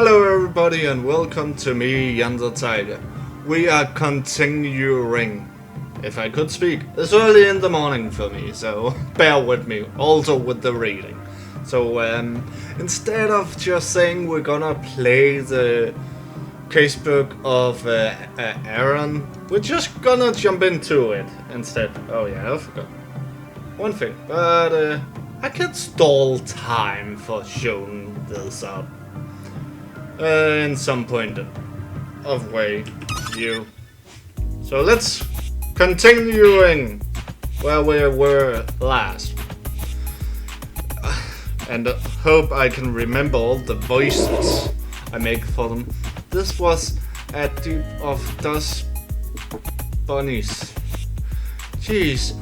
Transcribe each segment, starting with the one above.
Hello everybody and welcome to me, Yonder Tiger. We are continuing. If I could speak. It's early in the morning for me, so bear with me. Also with the reading. So instead of just saying we're gonna play the Case Book of Arne, we're just gonna jump into it instead. Oh yeah, I forgot one thing. But I can stall time for showing this up. In some point of way view. So let's continuing where we were last. And hope I can remember all the voices I make for them. This was a deep of dust bunnies. Jeez,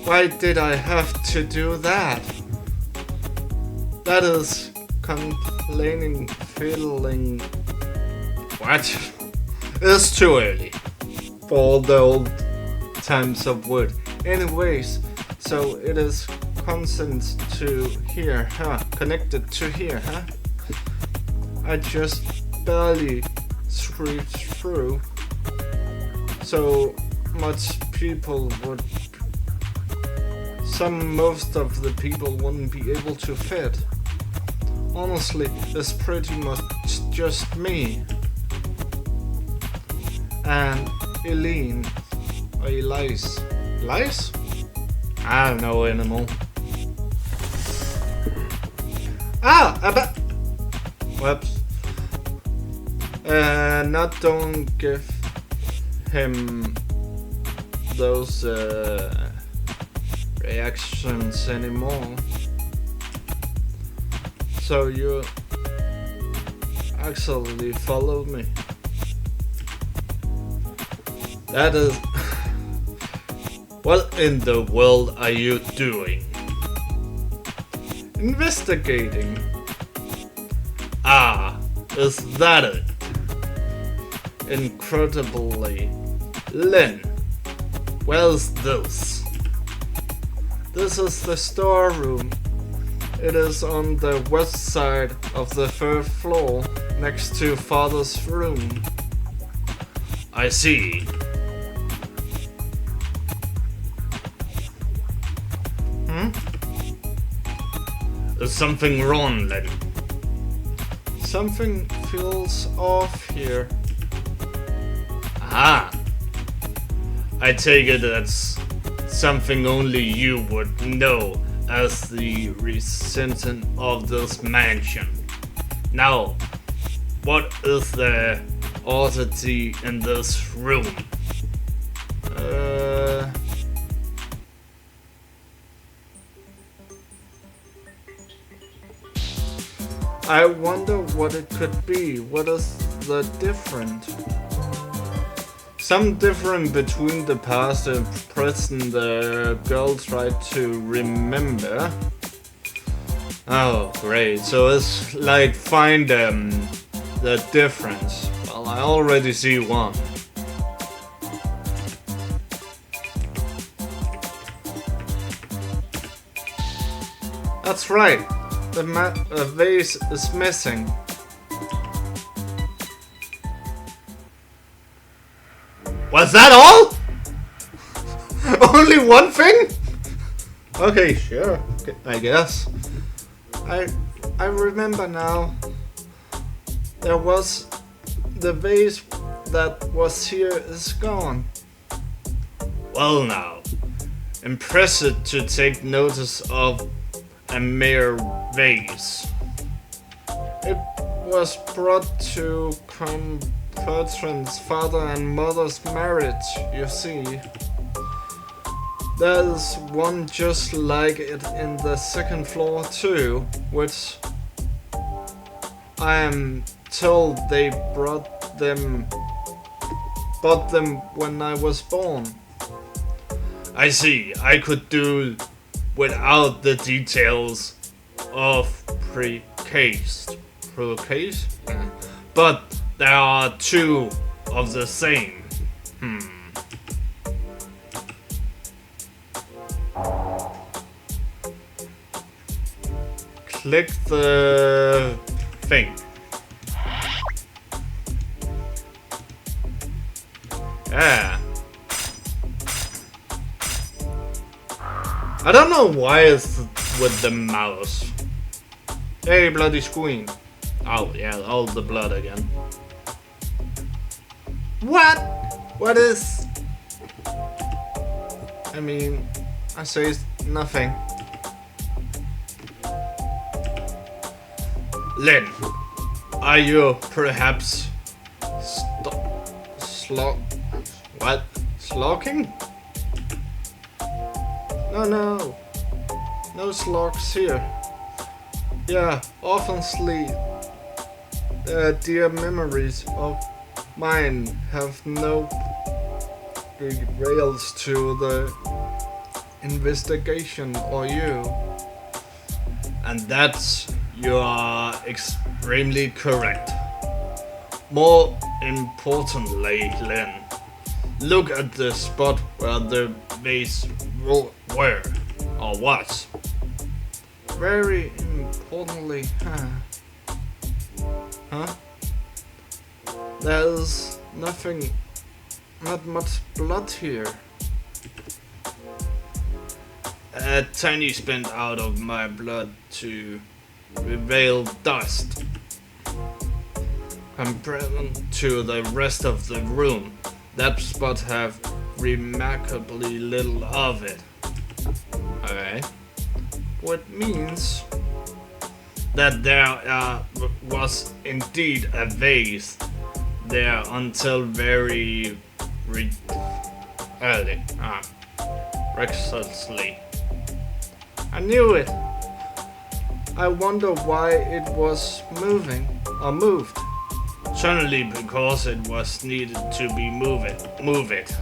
why did I have to do that? That is complaining feeling. What? It's too early for the old times of wood. Anyways, so it is constant to here, huh? Connected to here, huh? I just barely scraped through. So much people would. Most of the people wouldn't be able to fit. Honestly, it's pretty much just me and Eileen or Elise. Elise? I don't know anymore. Whoops. Don't give him those reactions anymore. So you actually followed me. That is... What in the world are you doing? Investigating. Ah, is that it? Incredibly. Lynn, where's this? This is the storeroom. It is on the west side of the third floor, next to Father's room. I see. Is something wrong then? Something feels off here. Ah! I take it that's something only you would know as the resident of this mansion. Now, what is the oddity in this room? I wonder what it could be. What is the different? Some different between the past and present. The girl tried to remember. Oh, great. So it's like find the difference. Well, I already see one. That's right. The vase is missing. Was that all? Only one thing? Okay, sure. Okay, I guess. I remember now. There was the vase that was here is gone. Well now, impressive to take notice of a mere vase. It was brought to Bertrand's father and mother's marriage, you see. There's one just like it in the second floor too, which I am told they bought them when I was born. I see, I could do without the details of pre-case, but there are two of the same. Click the thing. Yeah. I don't know why it's with the mouse. Hey, bloody screen. Oh, yeah, all the blood again. What? What is... I mean, I say nothing. Lynn, are you perhaps... What? Slocking? No. No slogs here. Yeah, often sleep. Dear memories of mine have no rails to the investigation or you. And that's, you are extremely correct. More importantly, Lynn, look at the spot where the vase were, or was. Very importantly, huh? There's not much blood here. A tiny spent out of my blood to reveal dust. Compared to the rest of the room, that spot have remarkably little of it. Okay. What means that there was indeed a vase there until very early. Recklessly. I knew it. I wonder why it was moving or moved. Certainly because it was needed to be moved.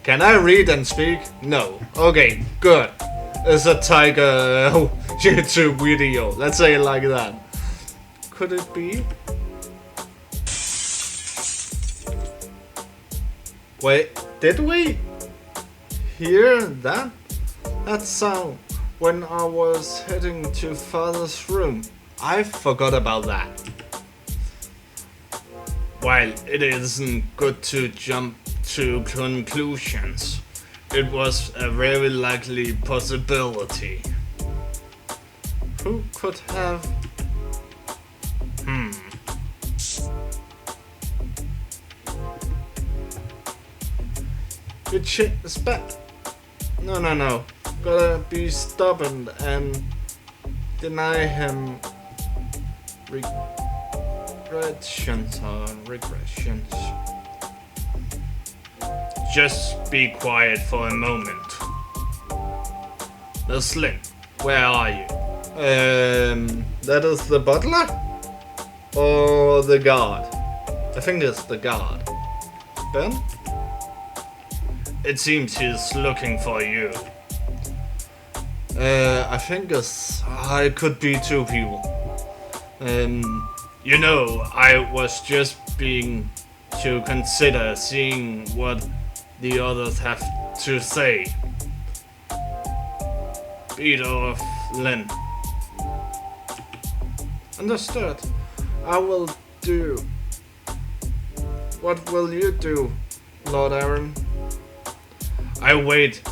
Can I read and speak? No. Okay, good. It's a tiger YouTube video. Let's say it like that. Could it be? Wait, did we hear that? That sound when I was heading to Father's room. I forgot about that. While it isn't good to jump to conclusions, it was a very likely possibility. Who could have... No. Gotta be stubborn and deny him regressions. Just be quiet for a moment. Now, Slim, where are you? That is the butler? Or the guard? I think it's the guard. Ben? It seems he's looking for you. I think it could be two people. You know, I was just being to consider seeing what the others have to say. Beat off, Lynn. Understood. I will do. What will you do, Lord Aaron? I wait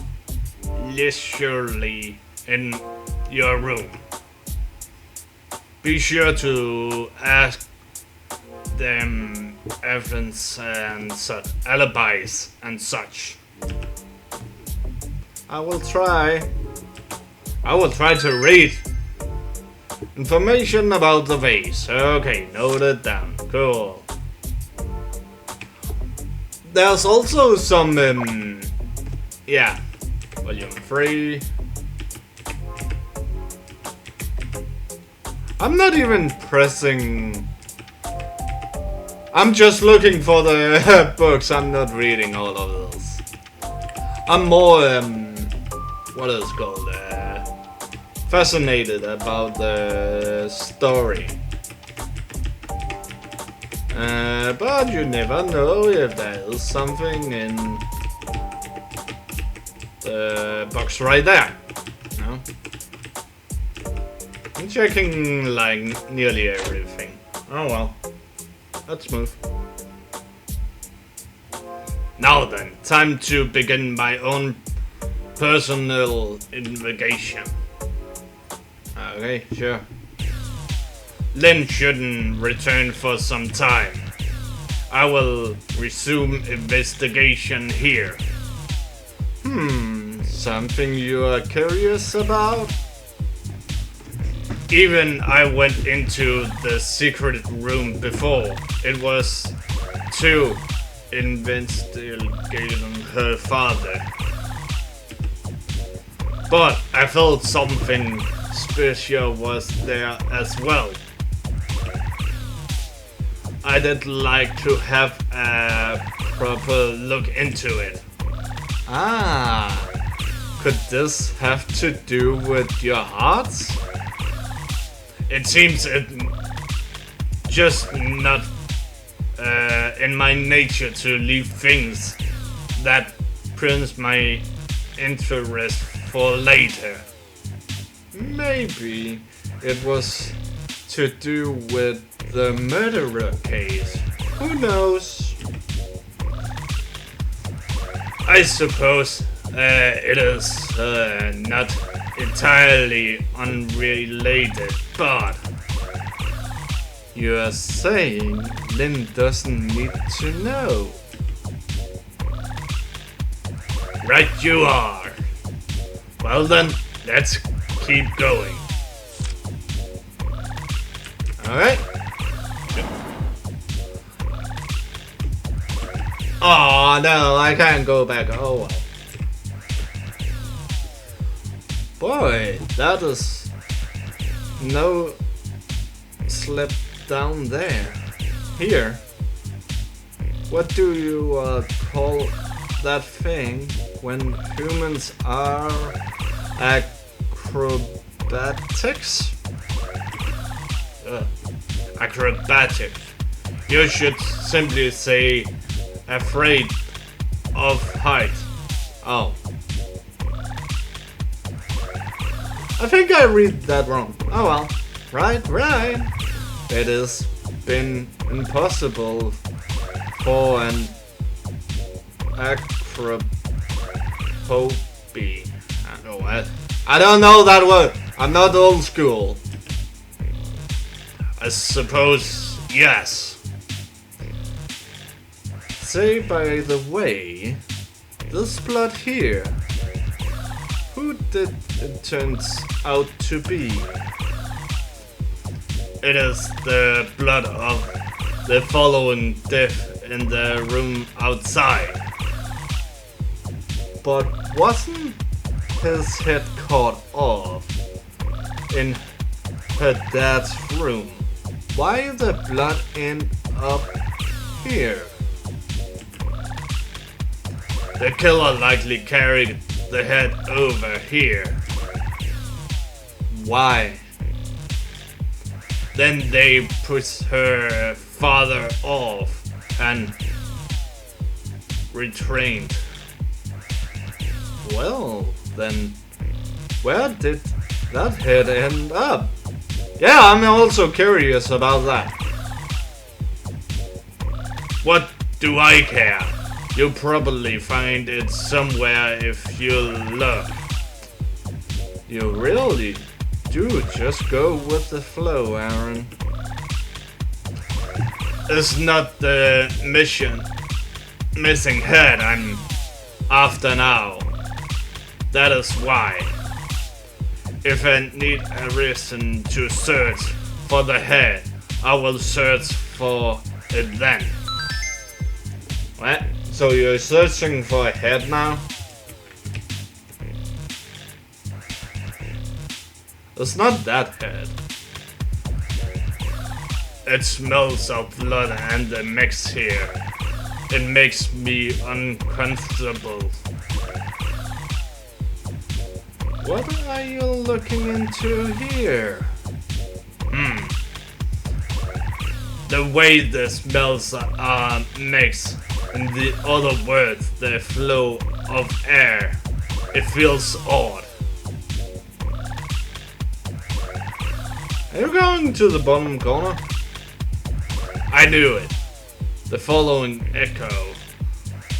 leisurely in your room. Be sure to ask them evidence and such, alibis and such. I will try to read information about the vase. Okay, noted down. Cool. There's also some, volume 3. I'm not even pressing. I'm just looking for the books. I'm not reading all of those. I'm more, what is it called? Fascinated about the story. But you never know if there is something in the box right there. No? I'm checking like nearly everything. Oh well. Let's move. Now then, time to begin my own personal investigation. Okay, sure. Lynn shouldn't return for some time. I will resume investigation here. Something you are curious about? Even I went into the secret room before. It was to investigate her father. But I felt something special was there as well. I did like to have a proper look into it. Could this have to do with your hearts? It seems it just not in my nature to leave things that prince my interest for later. Maybe it was to do with the murderer case. Who knows? I suppose it is not entirely unrelated, but you are saying Lynn doesn't need to know. Right you are. Well then, let's keep going. Alright. Oh no, I can't go back. Oh well. Boy, that is no slip down there. Here. What do you call that thing when humans are acrobatics? Acrobatic. You should simply say afraid of height. Oh. I think I read that wrong. Oh well. Right. It has been impossible for an acrophobia. I don't know that word. I'm not old school. I suppose yes. Say by the way, this blood here, who did it turns out to be? It is the blood of the following death in the room outside. But wasn't his head cut off in her dad's room? Why the blood end up here? The killer likely carried the head over here. Why? Then they pushed her father off and retrained. Well, then, where did that head end up? Yeah, I'm also curious about that. What do I care? You'll probably find it somewhere if you look. You really do just go with the flow, Aaron. It's not the missing head I'm after now. That is why. If I need a reason to search for the head, I will search for it then. What? So you're searching for a head now? It's not that head. It smells of blood and the mix here. It makes me uncomfortable. What are you looking into here? The way the smells are mixed. In the other words, the flow of air. It feels odd. Are you going to the bottom corner? I knew it. The following echo.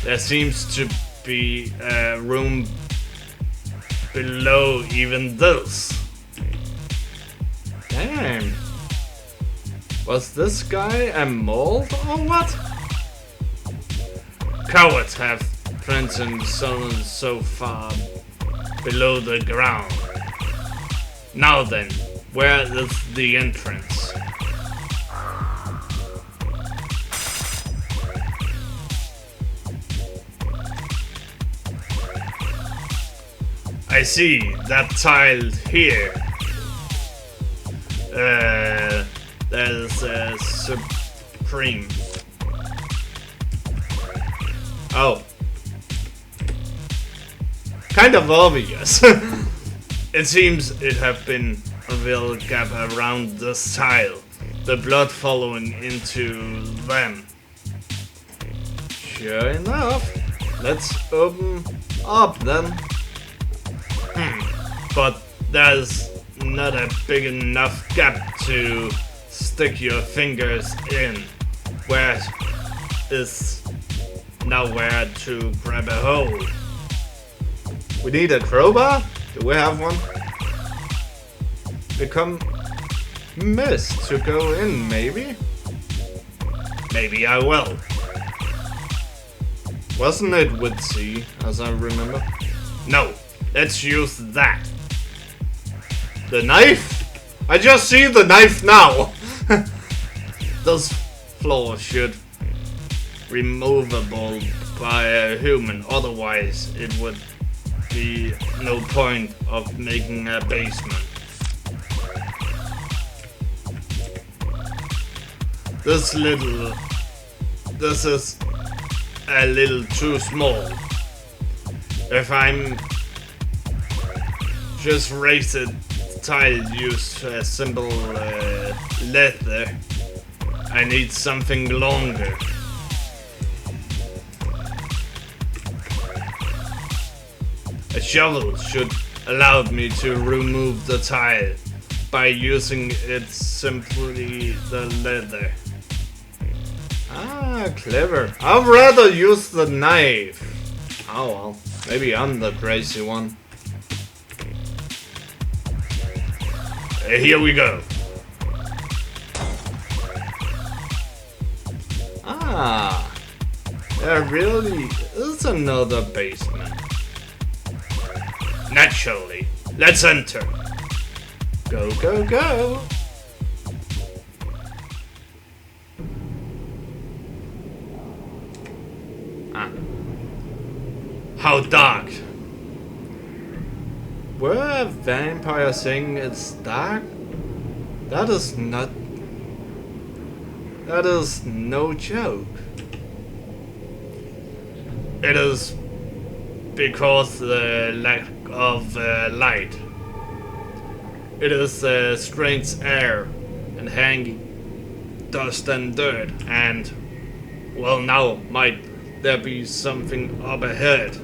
There seems to be a room below even this. Damn. Was this guy a mold or what? Cowards have transcended so far below the ground. Now then, where is the entrance? I see that tile here. There's a supreme. Oh. Kind of obvious. It seems it have been a real gap around this tile. The blood following into them. Sure enough. Let's open up then. But there's not a big enough gap to stick your fingers in. Where is nowhere to grab a hold? We need a crowbar? Do we have one? Become mist to go in, maybe? Maybe I will. Wasn't it with C, as I remember? No, let's use that. The knife? I just see the knife now! This floor should removable by a human, otherwise it would be no point of making a basement. This is a little too small. If I'm just raise it tile use a simple leather, I need something longer. A shovel should allow me to remove the tile by using it simply the leather. Ah, clever. I'd rather use the knife. Oh well, maybe I'm the crazy one. Here we go. Ah, there really is another basement. Naturally, let's enter. Go, go, go. Ah. How dark. Were a vampire saying it's dark? That is not... That is no joke. It is because the lack of light. It is strange air and hanging dust and dirt, and well, now might there be something up ahead.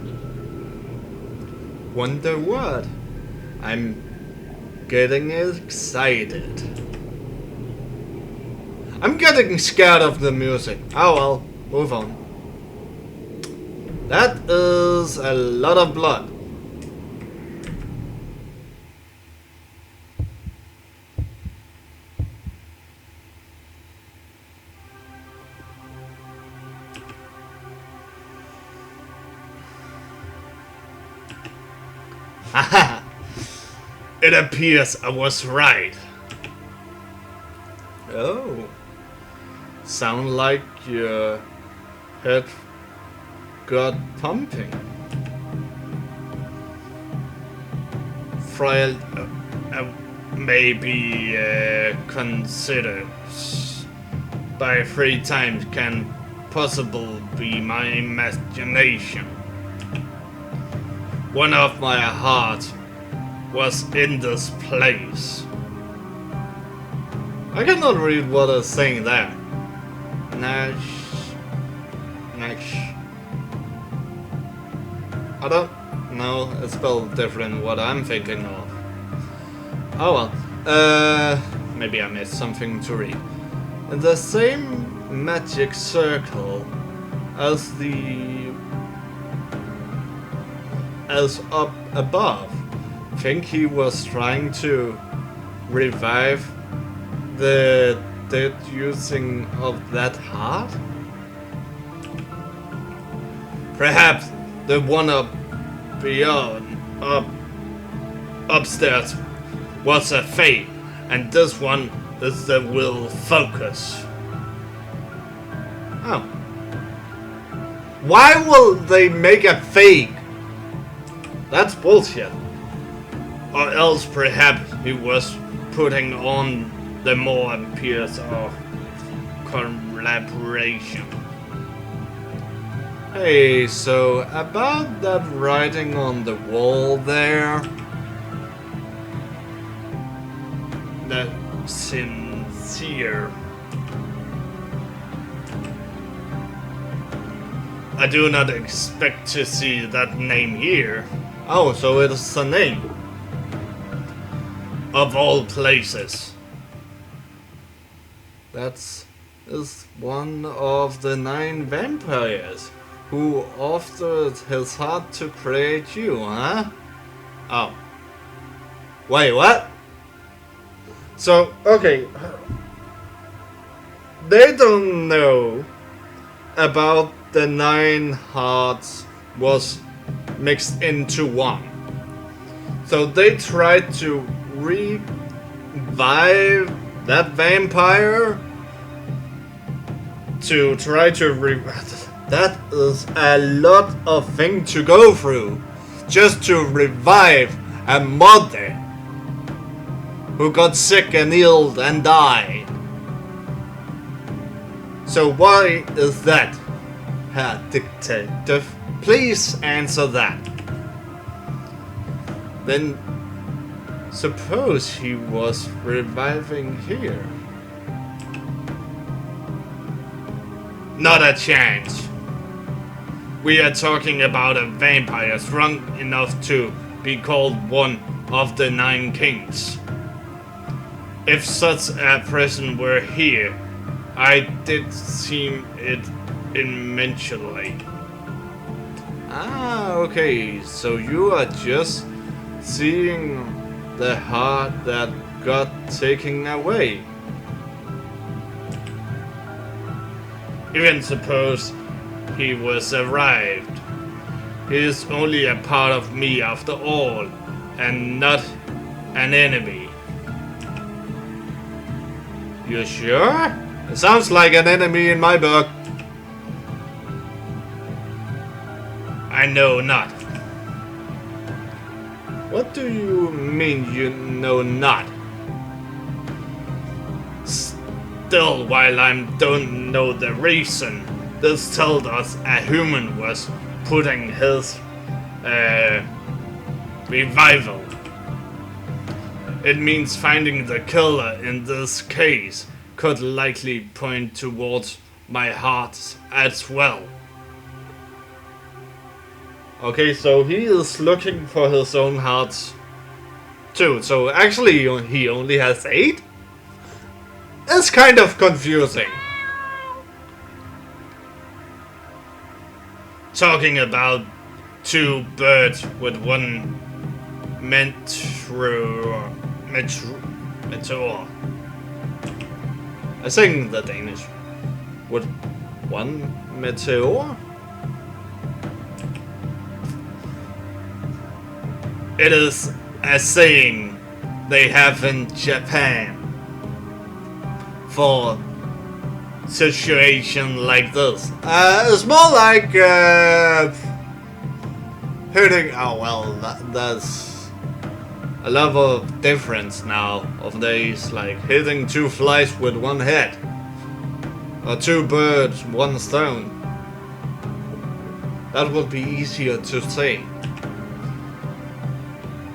Wonder what? I'm getting excited. I'm getting scared of the music. Oh well, move on. That is a lot of blood. Haha! It appears I was right. Oh. Sound like your head got pumping. Frail maybe considered by 3 times can possibly be my imagination. One of my heart was in this place. I cannot read what is saying there. Nash. I don't know, it's spelled different what I'm thinking of. Oh well, maybe I missed something to read. In the same magic circle, as up above. Think he was trying to revive the dead using of that heart? Perhaps the one up beyond, upstairs was a fake, and this one is the will focus. Oh. Why will they make a fake? That's bullshit. Or else perhaps he was putting on the more appears of collaboration. Hey, so about that writing on the wall there. The sincere. I do not expect to see that name here. Oh, so it is a name. Of all places. That is one of the 9 vampires who offered his heart to create you, huh? Oh. Wait, what? So, okay. They don't know about the 9 hearts was mixed into one. So they tried to revive that vampire to try to that is a lot of thing to go through just to revive a mother who got sick and ill and died. So why is that, Herr Detective? Please answer that. Then suppose he was reviving here. Not a chance. We are talking about a vampire strong enough to be called one of the 9 kings. If such a person were here, I did see it immensely. Ah, okay, so you are just seeing the heart that got taken away. Even suppose he was arrived. He is only a part of me after all, and not an enemy. You sure? It sounds like an enemy in my book. I know not. What do you mean you know not? Still, while I don't know the reason, this tells us a human was putting his revival. It means finding the killer in this case could likely point towards my heart as well. Okay, so he is looking for his own heart too. So actually he only has 8? It's kind of confusing. Talking about 2 birds with one meteor. I sing the Danish. With one meteor? It is a saying they have in Japan for situation like this. It's more like hitting. Oh well, that's a lot of difference now of days, like hitting 2 flies with one head, or 2 birds, 1 stone. That would be easier to say.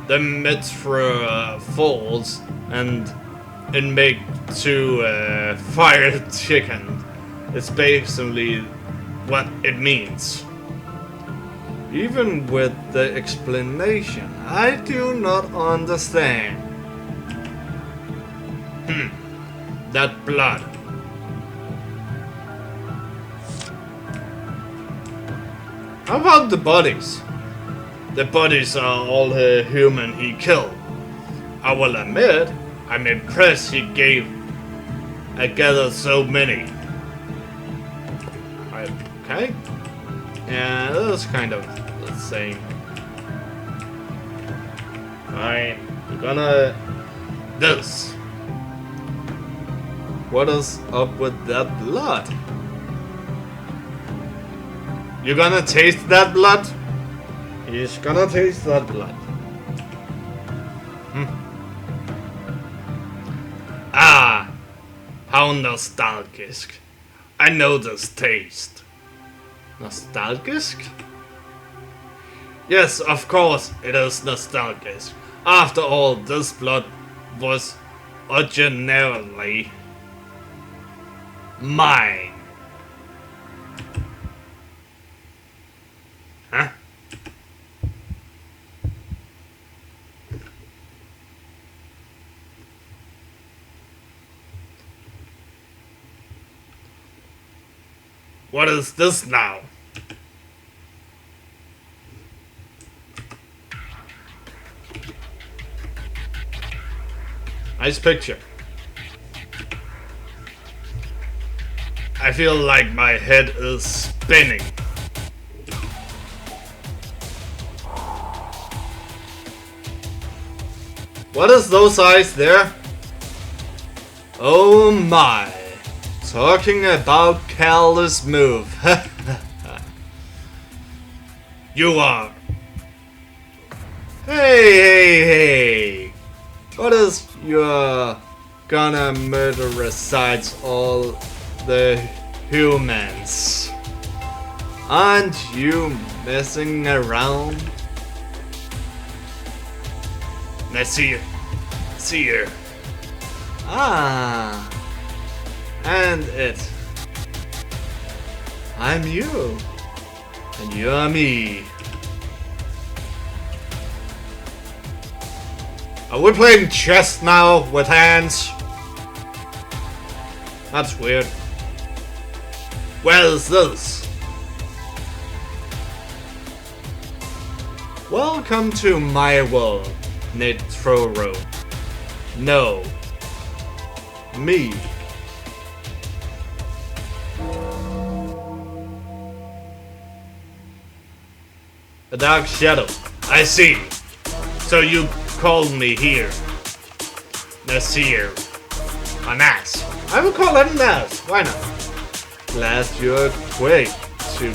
The meteor falls and it makes 2 fire chicken. It's basically what it means. Even with the explanation, I do not understand. That blood. How about the bodies? The bodies are all the human he killed. I will admit, I'm impressed he gathered so many. Okay. Yeah, that was kind of the same. Fine. We're gonna... This. What is up with that blood? You gonna taste that blood? He's gonna taste that blood. Ah, how nostalgic. I know this taste. Nostalgic? Yes, of course it is nostalgic. After all, this blood was originally mine. Huh? What is this now? Nice picture. I feel like my head is spinning. What is those eyes there? Oh my. Talking about careless move. You are. Hey. What is you're gonna murdericides all the humans? Aren't you messing around? Let's see you. See here. Ah. And it. I'm you. And you're me. Are we playing chess now with hands? That's weird. Where is this? Welcome to my world, Nitroro. No. Me. A dark shadow. I see. So you called me here. Nasir. An ass. I will call it an ass. Why not? Glad you're quick to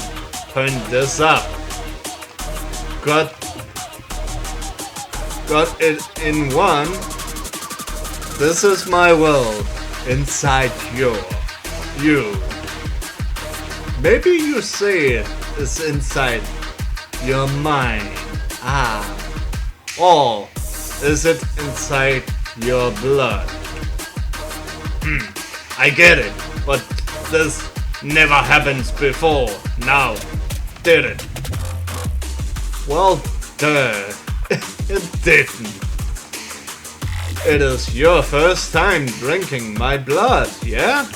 point this up. Got it in one. This is my world. Inside you. Maybe you say it is inside your mind. Ah. Or is it inside your blood? I get it, but this never happened before. Now, did it? Well, duh. It didn't. It is your first time drinking my blood, yeah?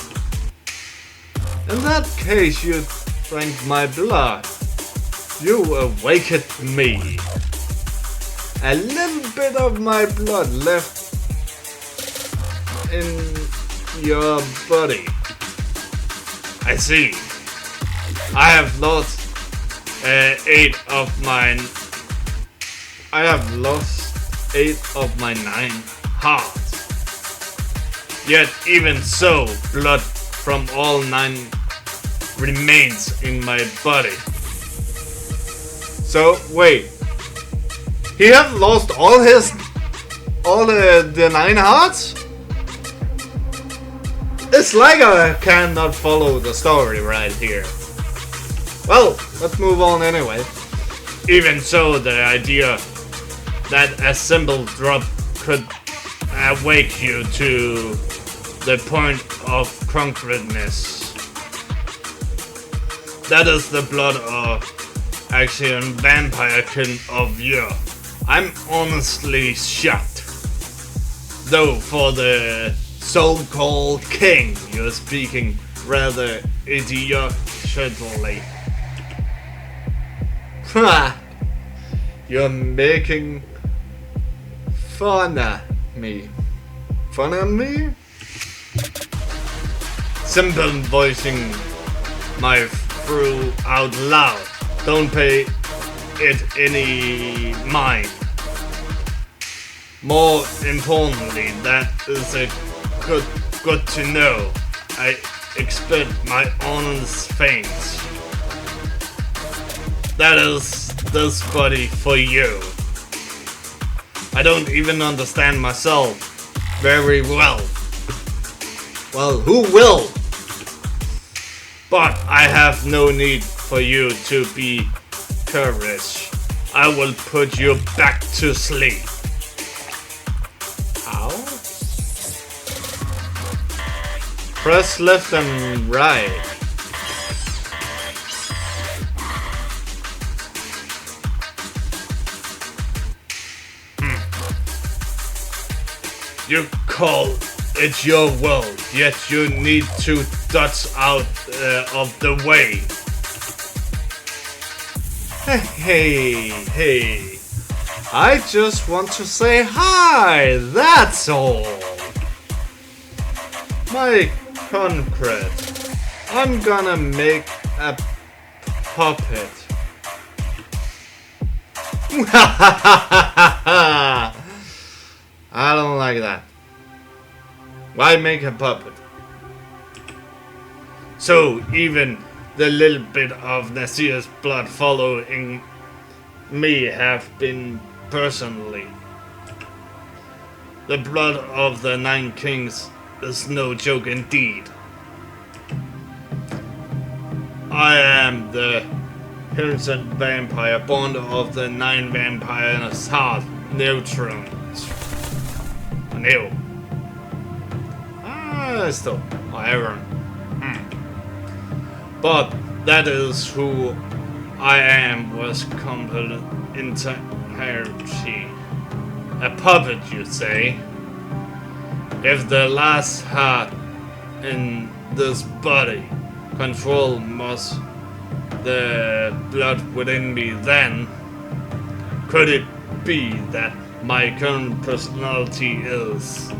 In that case, you drank my blood. You awakened me. A little bit of my blood left in your body. I see. I have lost 8 of my 9 hearts. Yet even so, blood from all 9 remains in my body. So wait. He have lost all the 9 hearts? It's like I cannot follow the story right here. Well, let's move on anyway. Even so, the idea that a simple drop could awake you to the point of concreteness. That is the blood of actually a vampire kin of you. I'm honestly shocked. Though for the so-called king, you're speaking rather idiotically. Ha! You're making fun of me. Fun of me? Simple voicing my through out loud. Don't pay it any mind. More importantly, that is a good to know. I expect my honest things. That is this body for you. I don't even understand myself very well. Well, who will? But I have no need for you to be courage. I will put you back to sleep. How? Press left and right. You call it your world, yet you need to dodge out of the way. Hey. I just want to say hi, that's all. My concrete. I'm gonna make a puppet. I don't like that. Why make a puppet? So even the little bit of Nasir's blood following me have been personally. The blood of the 9 kings is no joke indeed. I am the innocent vampire born of the 9 vampires' heart neutrons. Neo. Still, Iron. But that is who I am was complete entirety. A puppet, you say? If the last heart in this body control most the blood within me, then could it be that my current personality is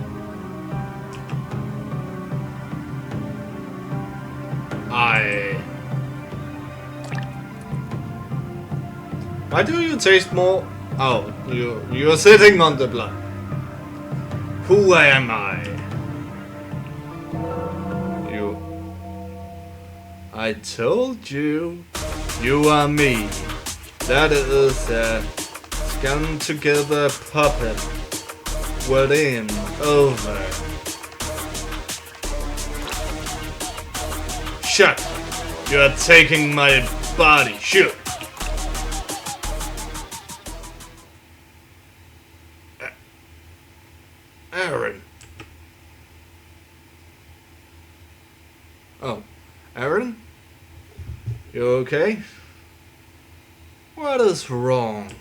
Why do you taste more? Oh, you're sitting on the blood. Who am I? I told you. You are me. That is a scum together puppet. Within over. Shut! You are taking my body. Shoot! Aaron. Oh, Aaron? You okay? What is wrong?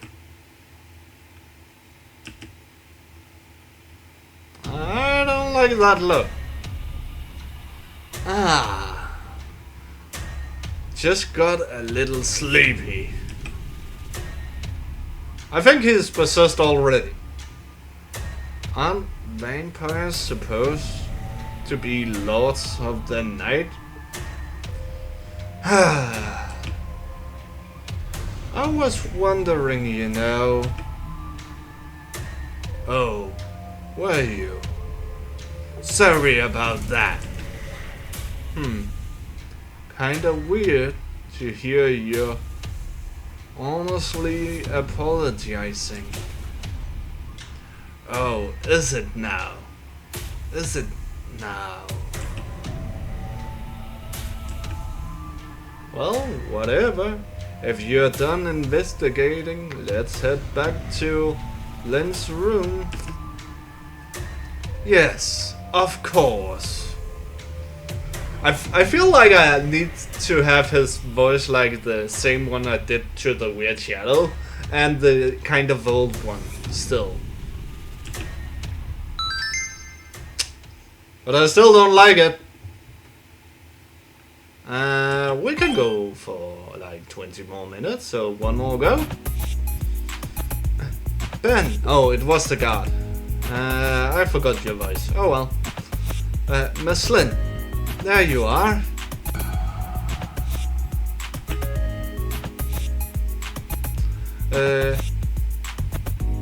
I don't like that look. Just got a little sleepy. I think he's possessed already. Aren't vampires supposed to be lords of the night? I was wondering, you know. Oh, were you? Sorry about that. Kinda weird to hear you honestly apologizing. Oh, is it now? Is it now? Well, whatever. If you're done investigating, let's head back to Len's room. Yes, of course. I feel like I need to have his voice like the same one I did to the Weird Shadow, and the kind of old one still. But I still don't like it. We can go for like 20 more minutes, so one more go. Ben! Oh, it was the guard. I forgot your voice. Oh well. Miss Lynn, there you are.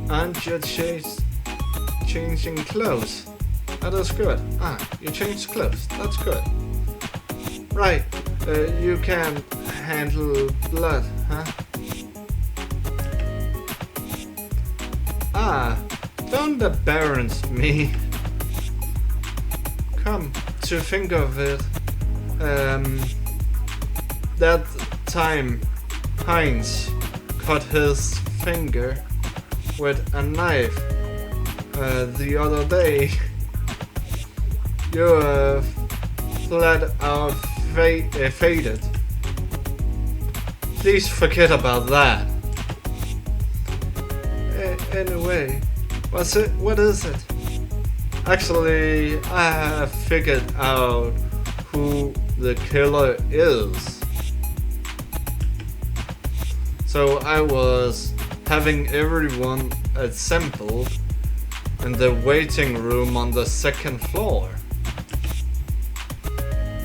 Aren't you changing clothes? That is good. Ah, you changed clothes. That's good. Right. You can handle blood, huh? Ah, don't embarrass me. Come to think of it, that time Heinz cut his finger with a knife the other day. You flat out faded. Please forget about that. Anyway, what is it? Actually, I have figured out who the killer is. So I was having everyone assembled in the waiting room on the second floor.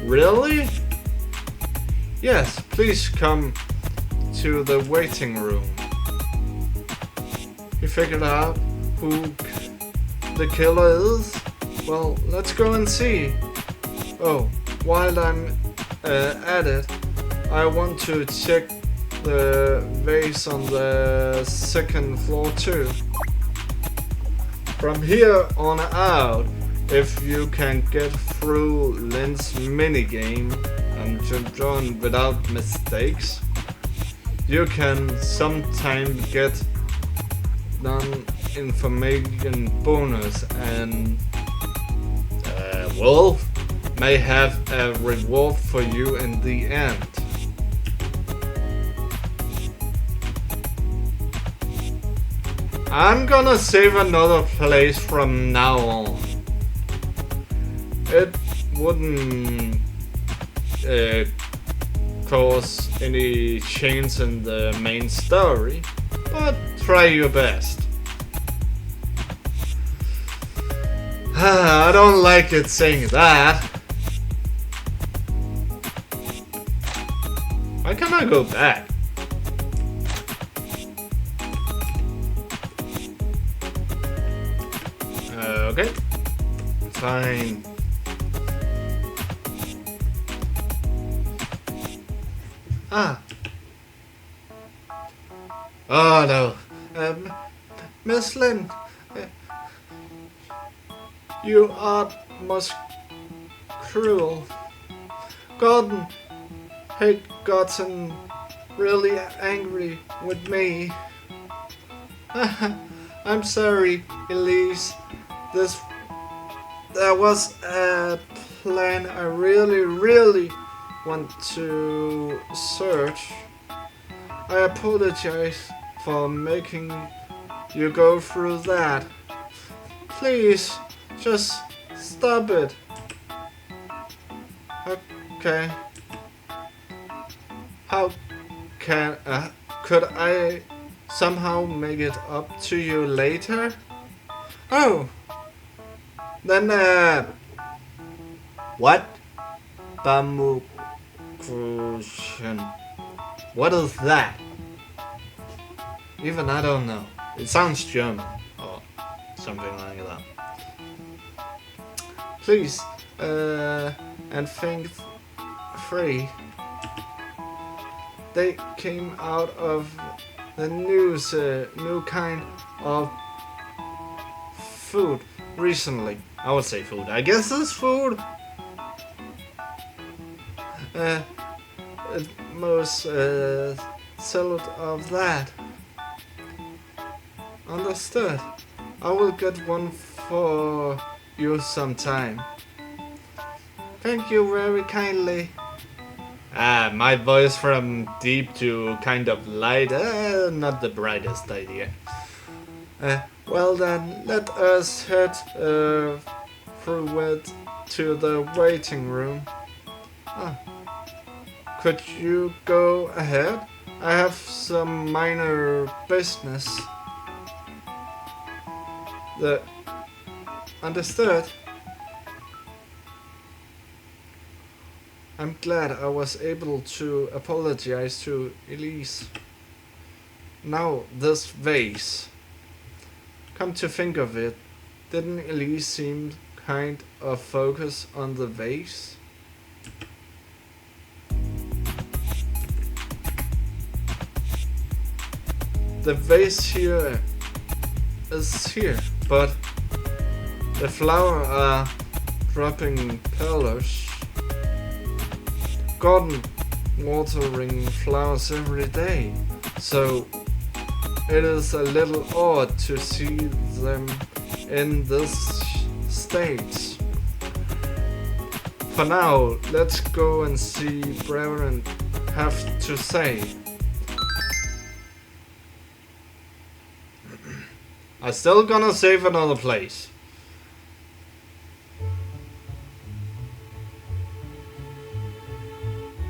Really? Yes, please come to the waiting room. You figured out who the killer is? Well, let's go and see. Oh, while I'm at it, I want to check the vase on the second floor too. From here on out, if you can get through Lynn's minigame and jump on without mistakes, you can sometime get non-information bonus and Wolf may have a reward for you in the end. I'm gonna save another place from now on. It wouldn't cause any change in the main story, but try your best. I don't like it saying that. Why can't I go back? Okay. Fine. Ah. Oh no. Miss Lynn, you are most cruel. Gordon had gotten really angry with me. I'm sorry, Elise. There was a plan I really want to search. I apologize for making you go through that. Please, just stop it. Okay. How could I somehow make it up to you later? Oh, then what? Bamukushin. What is that? Even I don't know. It sounds German or something like that. Please, and think free. They came out of the news, new kind of food recently. I would say food. I guess it's food. Most salad of that. Understood. I will get one for you sometime. Thank you very kindly. My voice from deep to kind of light, not the brightest idea. Well then, let us head through it to the waiting room. Could you go ahead? I have some minor business. The understood. I'm glad I was able to apologize to Elise. Now this vase. Come to think of it, didn't Elise seem kind of focus on the vase? The vase here is here, but the flowers are dropping colors. Garden watering flowers every day, so it is a little odd to see them in this state. For now, let's go and see Brethren have to say. I'm still gonna save another place.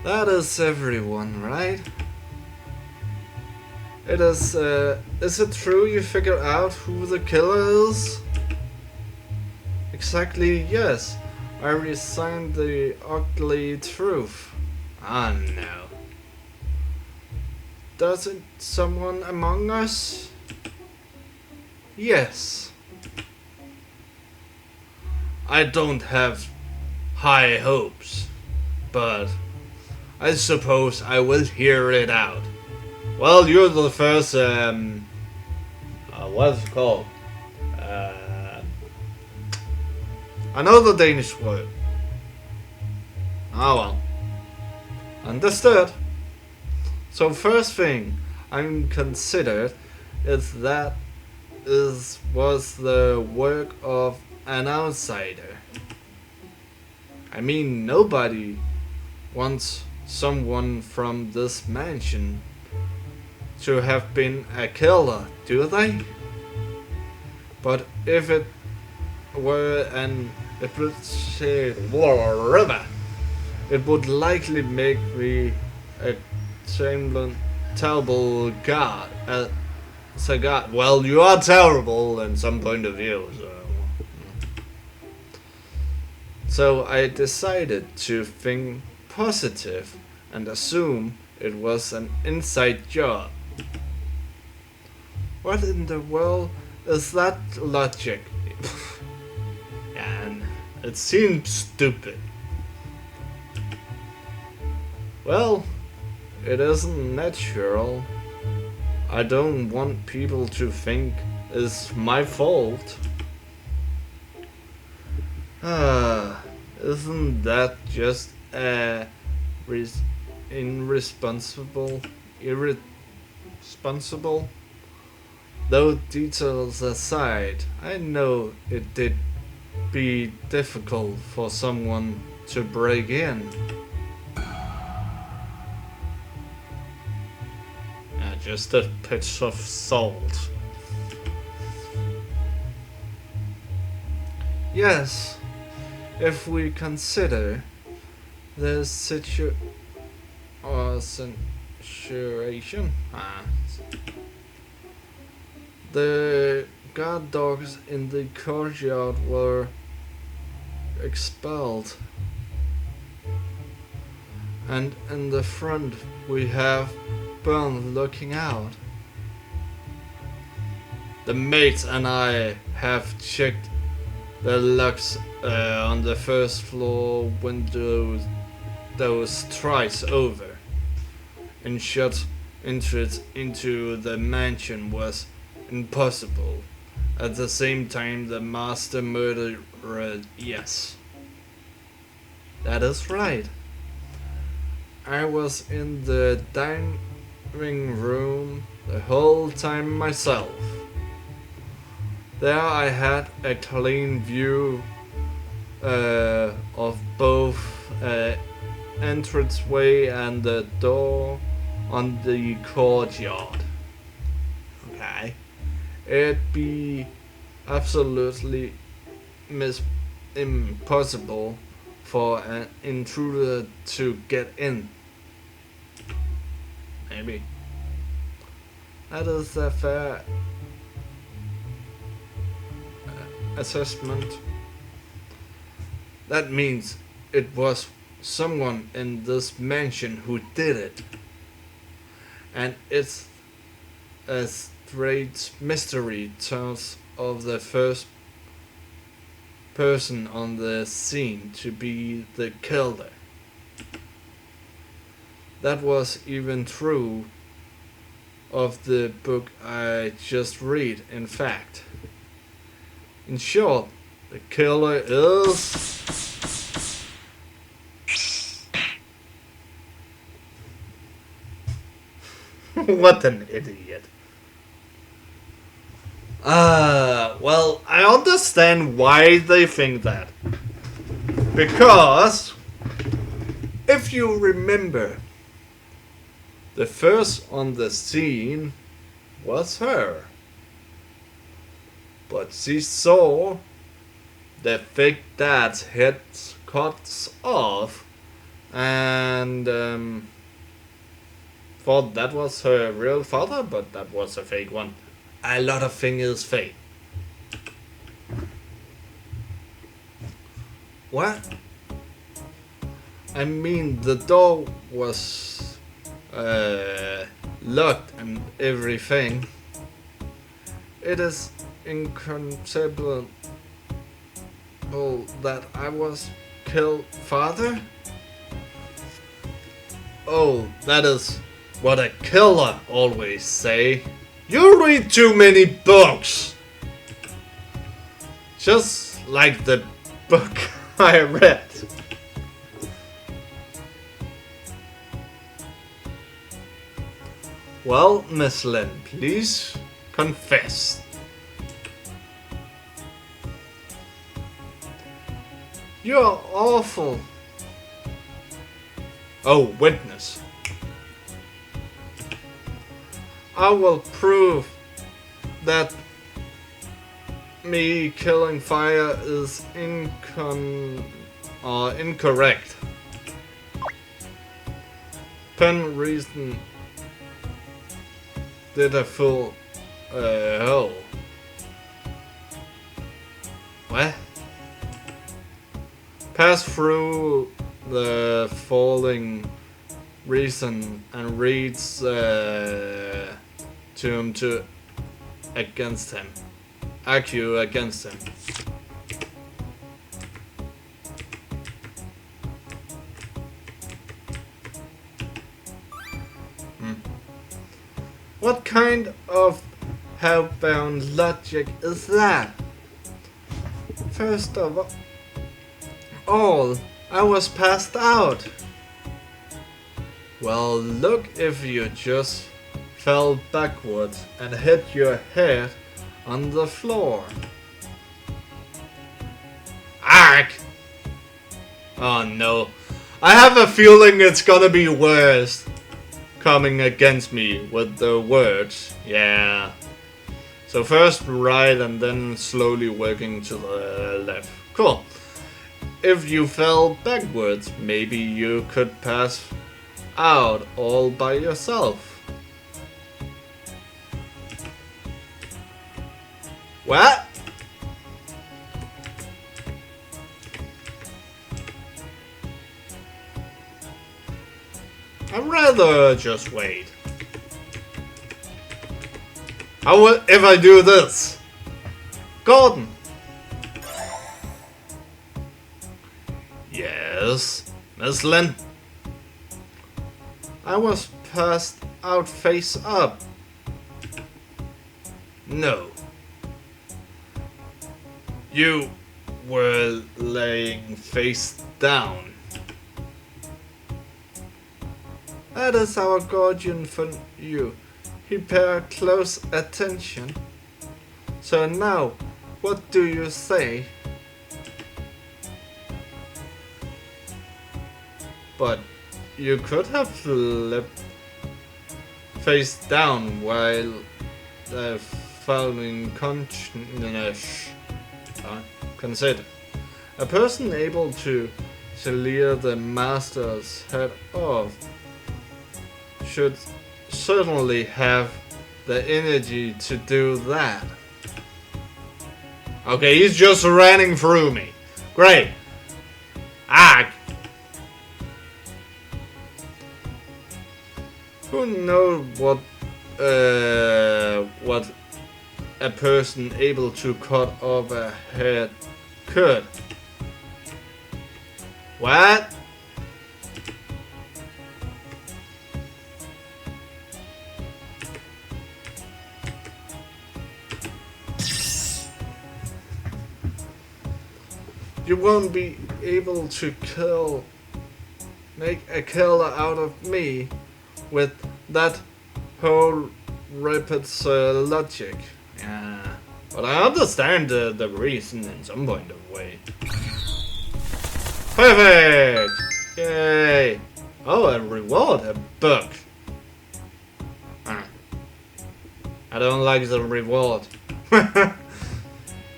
That is everyone, right? It is it true you figured out who the killer is? Exactly, yes. I resigned the ugly truth. Ah, no. Doesn't someone among us? Yes. I don't have high hopes, but I suppose I will hear it out. Well, you're the first, what's it called? I know the Danish word. Ah well. Understood. So first thing I'm considered is that was the work of an outsider. I mean, nobody wants someone from this mansion to have been a killer, do they? But if it were an it would likely make me a terrible god. God. Well, you are terrible in some point of view, so I decided to think positive and assume it was an inside job. What in the world is that logic? And it seems stupid. Well, it isn't natural. I don't want people to think it's my fault. Isn't that just irresponsible? Though details aside, I know it did be difficult for someone to break in. Just a pinch of salt. Yes, if we consider the situation, the guard dogs in the courtyard were expelled, and in the front we have Burn looking out. The mate and I have checked the locks on the first floor windows those twice over. And shut entrance into the mansion was impossible. At the same time, the master murderer, yes. That is right. I was in the dining room the whole time myself. There I had a clean view of both entranceway and the door on the courtyard. Okay. It'd be absolutely impossible for an intruder to get in. maybe. That is a fair assessment. That means it was someone in this mansion who did it. And it's a straight mystery turns of the first person on the scene to be the killer. That was even true of the book I just read, in fact. In short, the killer is... What an idiot. Well, I understand why they think that. Because, if you remember, the first on the scene was her. But she saw the fake dad's head cut off and thought that was her real father, but that was a fake one. A lot of things is fake. What? I mean, the door was locked and everything. It is inconceivable that I was killed, father? Oh, that is what a killer always say. You read too many books. Just like the book I read. Well, Miss Lynn, please confess. You're awful. Oh, witness. I will prove that me killing fire is incorrect. Pen reason did a full hole. What? Pass through the falling reason and reads to against him. Argue against him. What kind of hellbound logic is that? First of all, I was passed out. Well, look if you just fell backwards and hit your head on the floor. Ark! Oh no. I have a feeling it's gonna be worse. Coming against me with the words. Yeah. So first right and then slowly working to the left. Cool. If you fell backwards, maybe you could pass out all by yourself. What? I'd rather just wait. How would if I do this? Gordon. Yes, Miss Lynn. I was passed out face up. No. You were laying face down. That is our guardian for you. He paid close attention. So now, what do you say? But you could have flipped face down while following consciousness. Consider a person able to shear the master's head off should certainly have the energy to do that. Okay, he's just running through me. Great. Ah. Who knows what a person able to cut off a head could? What? You won't be able to make a killer out of me with that whole rapid logic. Yeah, but I understand the reason in some point of way. Perfect! Yay! Oh, a reward, a book. I don't like the reward.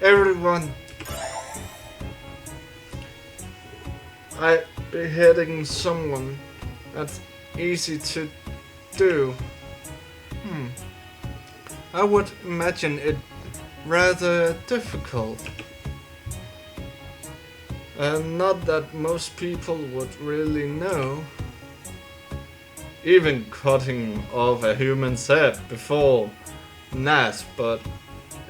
Everyone. I beheading someone. That's easy to do. I would imagine it rather difficult. Not that most people would really know. Even cutting off a human's head before that, but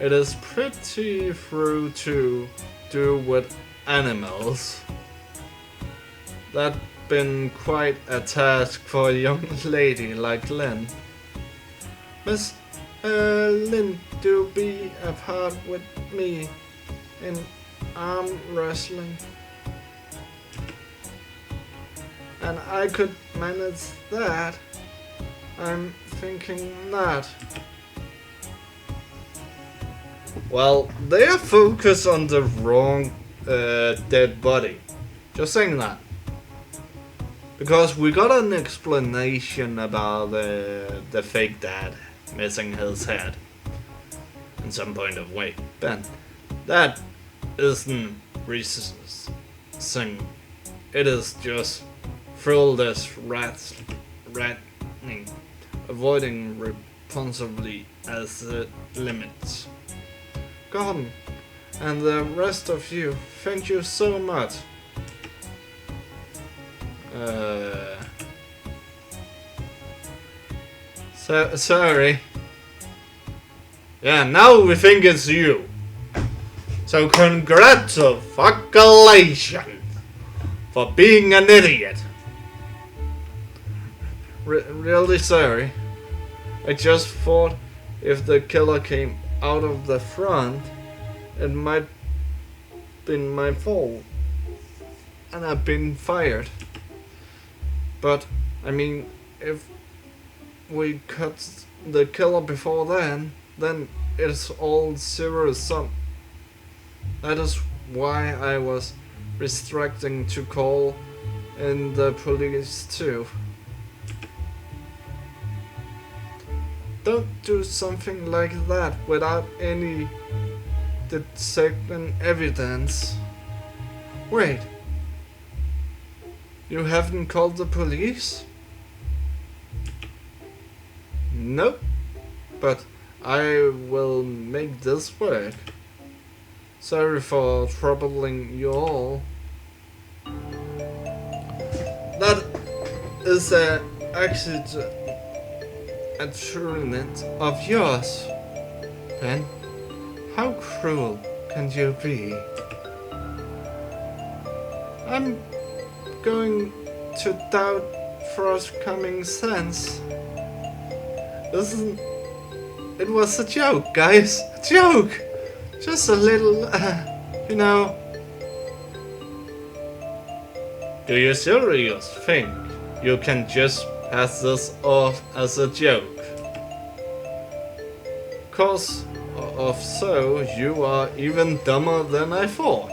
it is pretty true to do with animals. That's been quite a task for a young lady like Lynn. Miss Lynn, do be a part with me in arm wrestling. And I could manage that. I'm thinking not. Well, they are focused on the wrong dead body. Just saying that. Because we got an explanation about the fake dad missing his head in some point of way. But that isn't reason. It is just fruitless ratting, avoiding responsibly as it limits. Gordon, and the rest of you, thank you so much. Sorry. Yeah, now we think it's you. So congratulations for being an idiot. Really sorry. I just thought if the killer came out of the front, it might been my fault. And I've been fired. But, I mean, if we cut the killer before then it's all zero sum. That is why I was restricting to call in the police too. Don't do something like that without any detecting evidence. Wait. You haven't called the police? Nope. But I will make this work. Sorry for troubling you all. That is an accident of yours. Then, how cruel can you be? I'm going to doubt Frost's common sense. It was a joke, guys. A joke. Just a little, you know. Do you seriously think you can just pass this off as a joke? Cause of so, you are even dumber than I thought.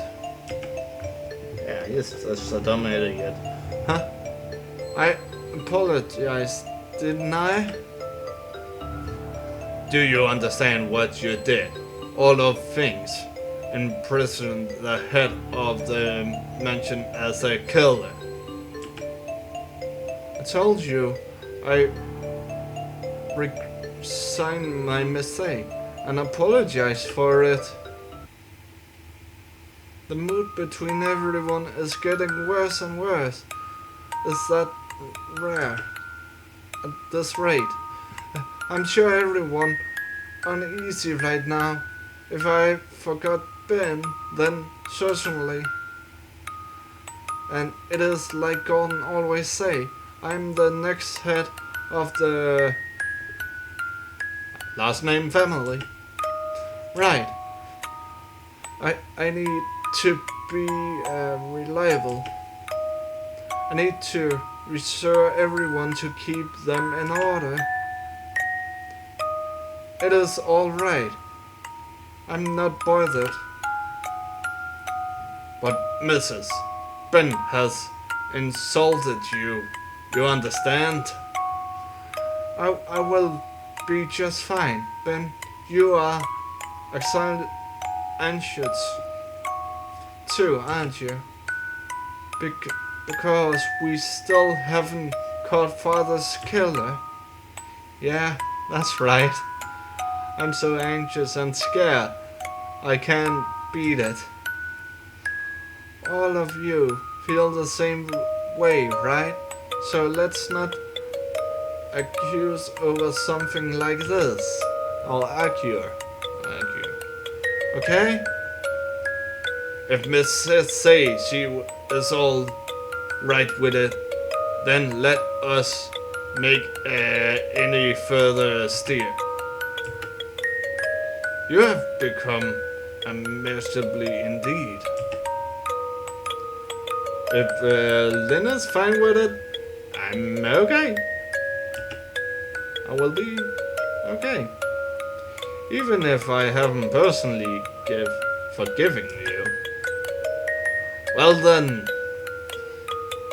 Yeah, he's such a dumb idiot. Huh? I apologize, didn't I? Do you understand what you did? All of things. Imprisoned the head of the mansion as a killer. I told you, I resign my mistake and apologize for it. The mood between everyone is getting worse and worse. Is that rare? At this rate, I'm sure everyone uneasy right now. If I forgot Ben, then certainly. And it is like Gordon always say, I'm the next head of the last name family. Right. I need to be reliable. I need to reassure everyone to keep them in order. It is all right. I'm not bothered. But Mrs. Ben has insulted you. You understand? I will be just fine. Ben, you are anxious too, aren't you? Because we still haven't caught Father's killer. Yeah, that's right. I'm so anxious and scared. I can't beat it. All of you feel the same way, right? So let's not accuse over something like this. Or argue. Okay? If Mrs. says she is all right with it, then let us make any further steer. You have become immeasurably indeed. If Lynn is fine with it, I'm okay. I will be okay. Even if I haven't personally forgiven you. Well then,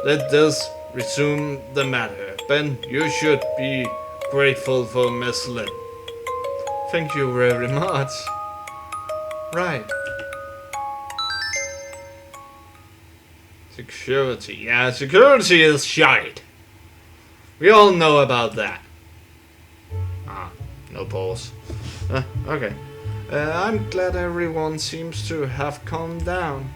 let us resume the matter. Ben, you should be grateful for Miss Lynn. Thank you very much. Right. Security. Yeah, security is shite. We all know about that. No pause. Okay. I'm glad everyone seems to have calmed down.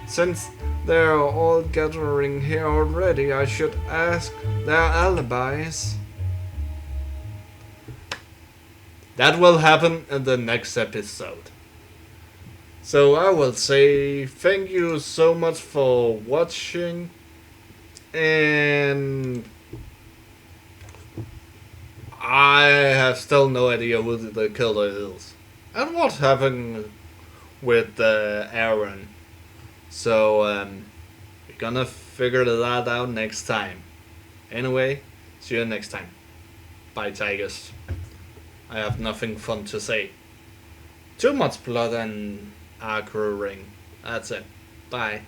Since they're all gathering here already, I should ask their alibis. That will happen in the next episode. So I will say thank you so much for watching, and I have still no idea who the killer is and what happened with Aaron. So we're gonna figure that out next time. Anyway, see you next time. Bye, tigers. I have nothing fun to say. Too much blood and arguing. That's it. Bye.